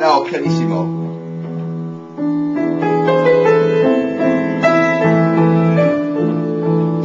Now, pianissimo.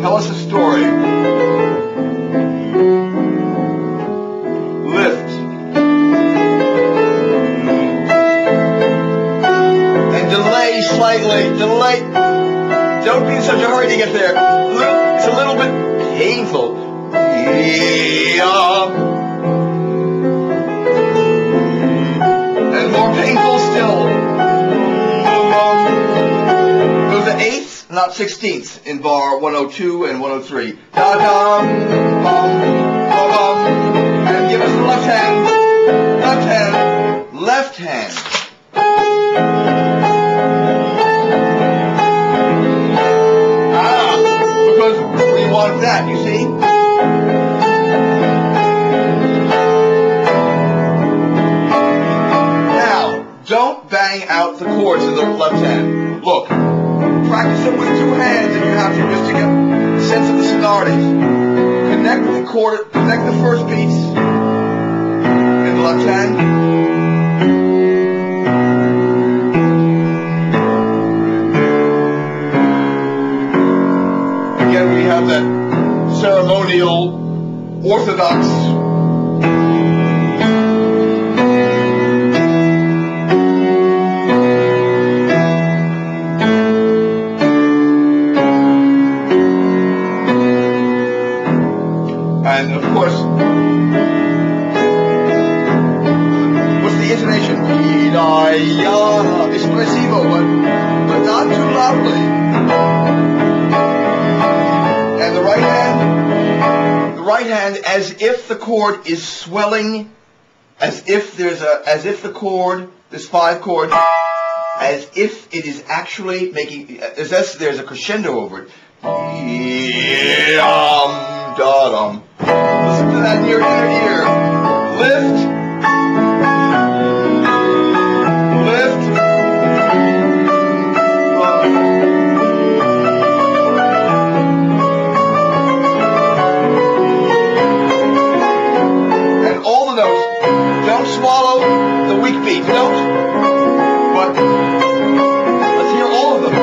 Tell us a story. Lift. And delay slightly. Delay. Don't be in such a hurry to get there. It's a little bit painful. And more painful still. Those are eighths, not sixteenths, in bar 102 and 103. Da-dum, bum, ba-bum. And give us the left hand. Left hand. Left hand. Because we want that, you see? Don't bang out the chords in the left hand. Look, practice it with two hands if you have to, just to get a sense of the sonorities. Connect the chord, connect the first beats in the left hand. Again, we have that ceremonial, orthodox and of course, what's the intonation? Espressivo, but not too loudly. And the right hand, as if the chord is swelling, as if the chord, there's 5 chords, as if it is actually making, as if there's a crescendo over it. Da-dum. Listen to that in your inner ear. Lift. Lift. And all the notes. Don't swallow the weak beat. Don't. But let's hear all of them.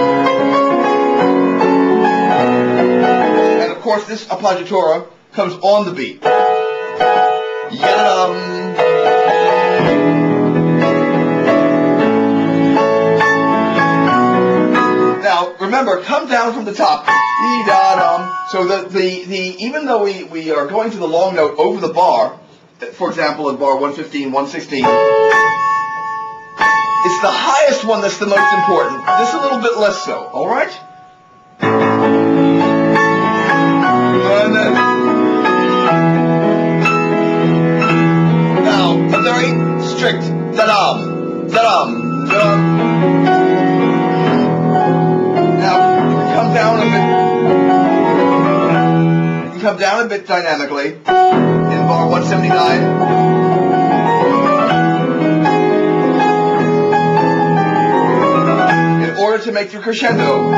And of course, this appoggiatura comes on the beat. Yadam. Now remember, come down from the top. So even though we are going to the long note over the bar, for example in bar 115, 116, it's the highest one that's the most important. This a little bit less so, alright? And then a very strict da-dum, da-dum, da-dum. Now, you can come down a bit. You can come down a bit dynamically in bar 179. In order to make your crescendo.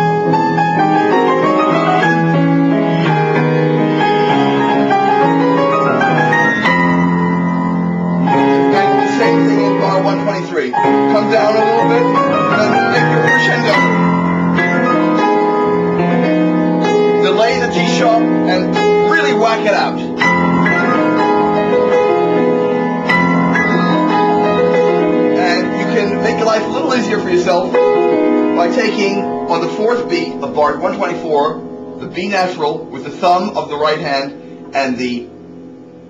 Same thing in bar 123. Come down a little bit, and then make your crescendo. Delay the G sharp and really whack it out. And you can make your life a little easier for yourself by taking on the 4th beat of bar 124 the B natural with the thumb of the right hand and the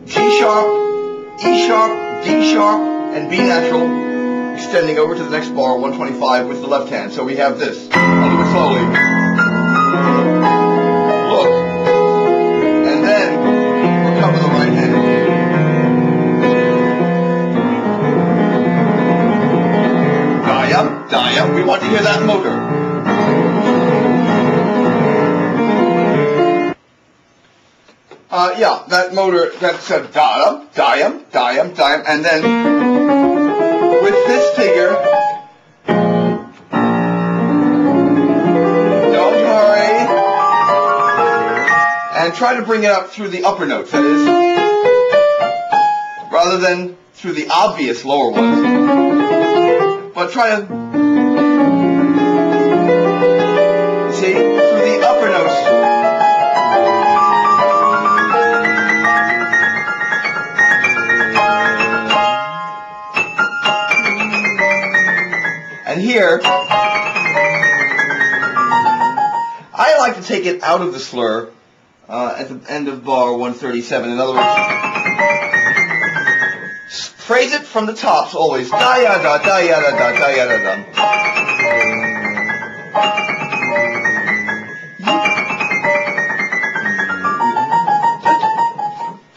G sharp, E sharp, D sharp, and B natural, extending over to the next bar, 125, with the left hand. So we have this. I'll do it slowly. Look. And then recover the right hand. Dia, dia. We want to hear that motor. Yeah, that motor, that's a da-dum, da-yum, da-yum, da-yum, and then with this figure, don't hurry, and try to bring it up through the upper notes, that is, rather than through the obvious lower ones. but try to, see, through the upper notes. And here, I like to take it out of the slur at the end of bar 137. In other words, phrase it from the tops always. Da ya da da ya da da da ya da da.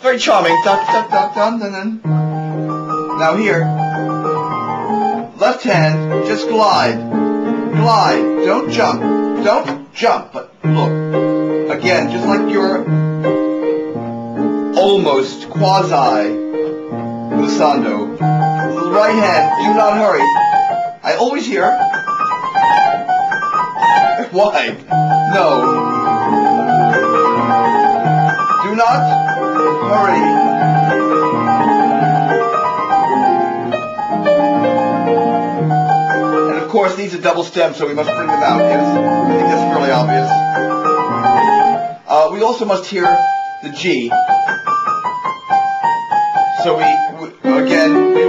Very charming. Da da da da da da. Now here, left hand, just glide, glide. Don't jump. Don't jump, but look. Again, just like your almost quasi-glissando. The right hand, do not hurry. I always hear. Why? No. Do not hurry. And of course, these are double stems, so we must bring them out. Yes, I think that's fairly obvious. We also must hear the G. So we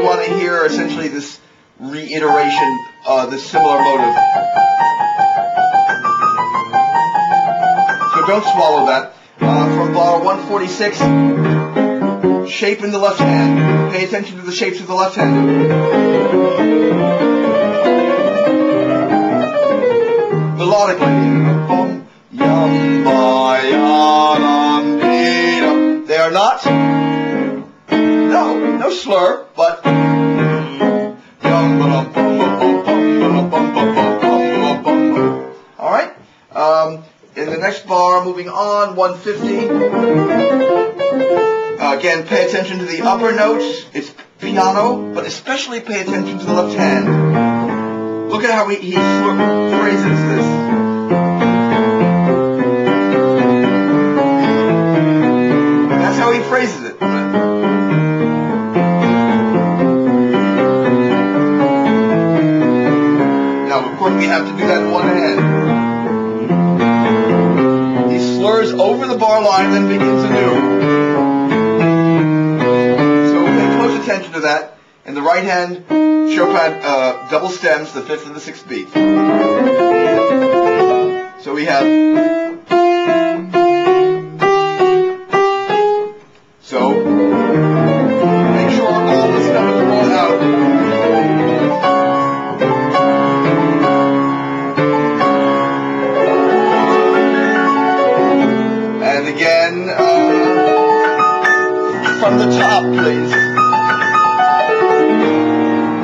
want to hear essentially this reiteration, this similar motive. So don't swallow that. From bar 146, shape in the left hand. Pay attention to the shapes of the left hand. Melodically. They are not, no slur, but alright, in the next bar, moving on, 150, again, pay attention to the upper notes, it's piano, but especially pay attention to the left hand. Look at how he phrases this. How he phrases it. Now, of course, we have to do that in one hand. He slurs over the bar line, then begins anew. So pay close attention to that. In the right hand, Chopin double stems the 5th and the 6th beat. So we have. So, make sure all this stuff is brought out. And again, from the top, please.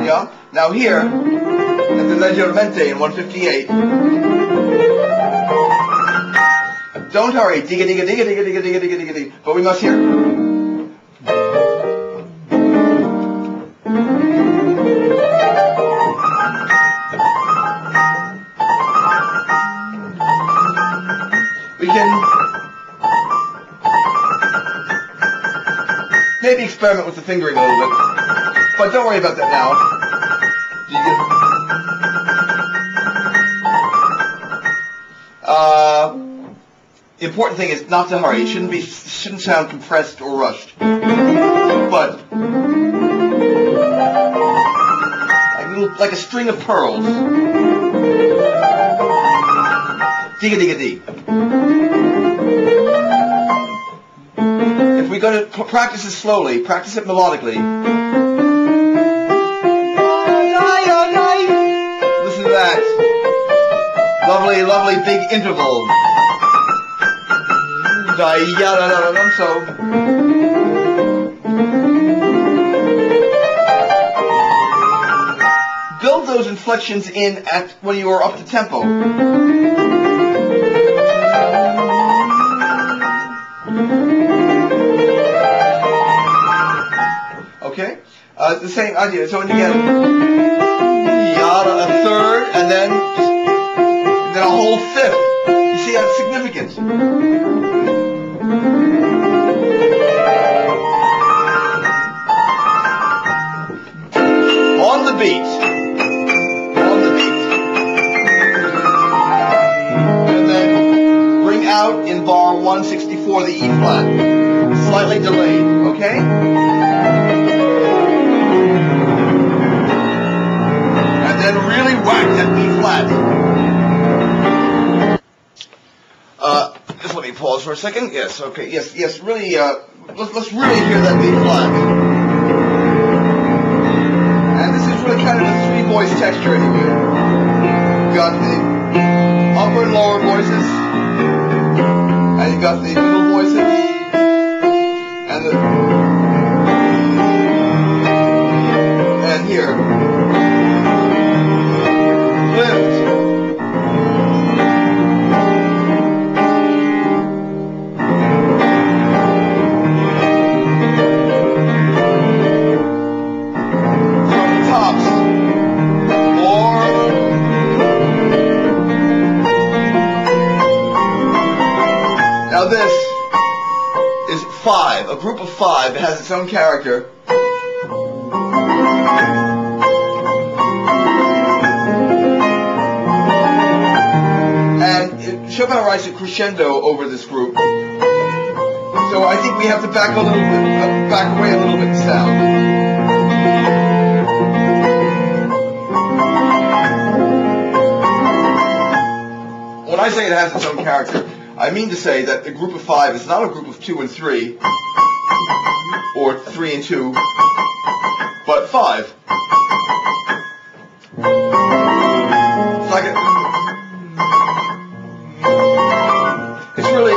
Yeah? Now here, at the leggermente in 158, don't hurry, digga digga digga digga digga digga digga digga digga, but we must hear. We can maybe experiment with the fingering a little bit, but don't worry about that now. The important thing is not to hurry. It shouldn't sound compressed or rushed. But like a string of pearls. Digga digga dee. If we go to practice it slowly, practice it melodically. Listen to that. Lovely, lovely big interval. So. Build those inflections in at when you are up to tempo. Okay? The same idea. So when you get yada, a third, and then a whole fifth. You see that's significant. On the beat. before the E flat. Slightly delayed, okay? And then really whack that B flat. Just let me pause for a second. Yes, okay, yes, really, let's really hear that B flat. And this is really kind of a three-voice texture anyway. You've got the upper and lower voices, and you've got the middle voices, and here. Lift. Now this is 5, a group of 5. It has its own character. And Chopin writes a crescendo over this group. So I think we have to back away a little bit in sound. When I say it has its own character, I mean to say that the group of 5 is not a group of 2 and 3, or 3 and 2, but 5. It's like it's really,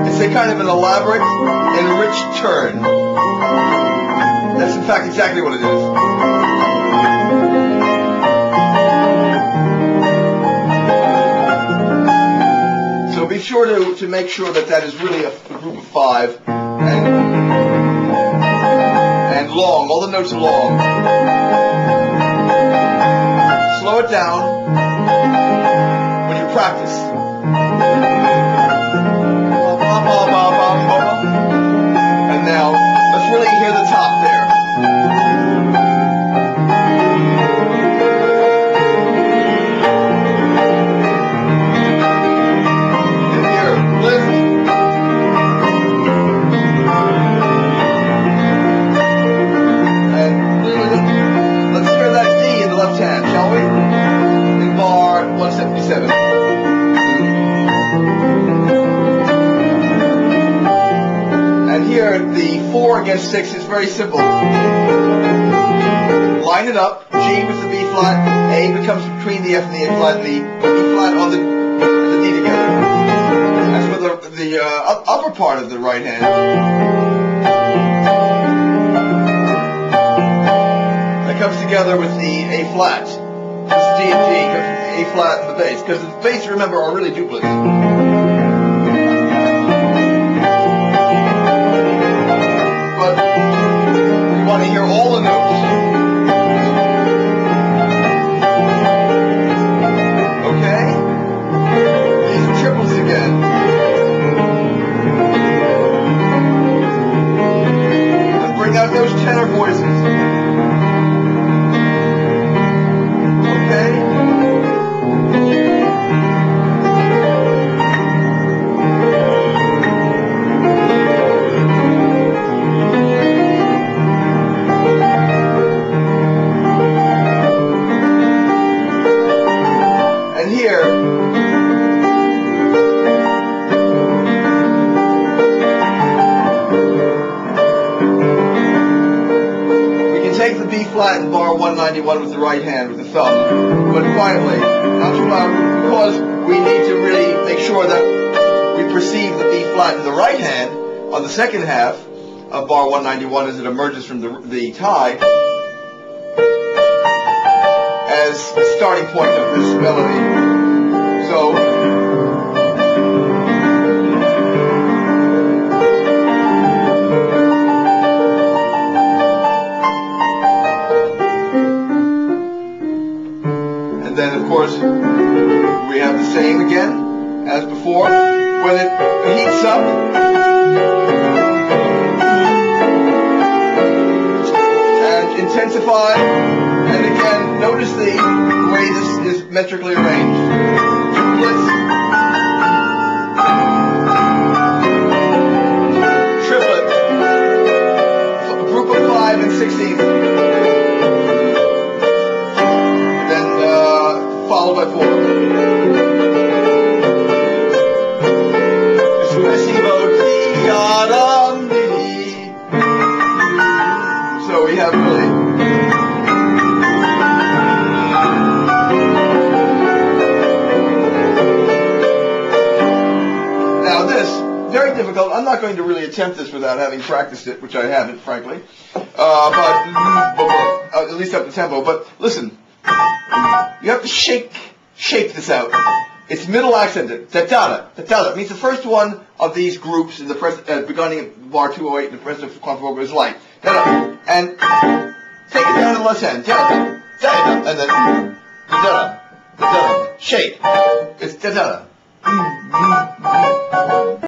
it's a kind of an elaborate, enriched turn. That's in fact exactly what it is. Be sure to make sure that is really a group of 5 and long. All the notes are long. Slow it down when you practice. And now let's really hear the top there. Shall we? In bar 177. And here, the 4 against 6 is very simple. Line it up. G with the B flat. A becomes between the F and the A flat. The B flat on the D together. That's for the upper part of the right hand. Comes together with the A flat. This D and G comes with the A flat and the bass, because the bass, remember, are really duplets. But we want to hear all the notes. Okay? These are triples again. And bring out those tenor voices. Take the B flat and bar 191 with the right hand, with the thumb, but quietly, not too loud, because we need to really make sure that we perceive the B flat in the right hand on the second half of bar 191 as it emerges from the tie as the starting point of this melody. So, then, of course, we have the same again as before. When it heats up, and intensify, and again, notice the way this is metrically arranged. Triplets, and 16th, then followed by 4. So we have really. Now this, very difficult. I'm not going to really attempt this without having practiced it, which I haven't, frankly. But at least up to tempo. But listen, you have to shake this out. It's middle accented. Da-da-da. Da-da-da. It means the first one of these groups in the beginning of bar 208 in the first of quantum vocal is light. Da-da. And take it down to the left hand. Da-da. Da-da. And then da-da. Da-da. Shake. It's da-da.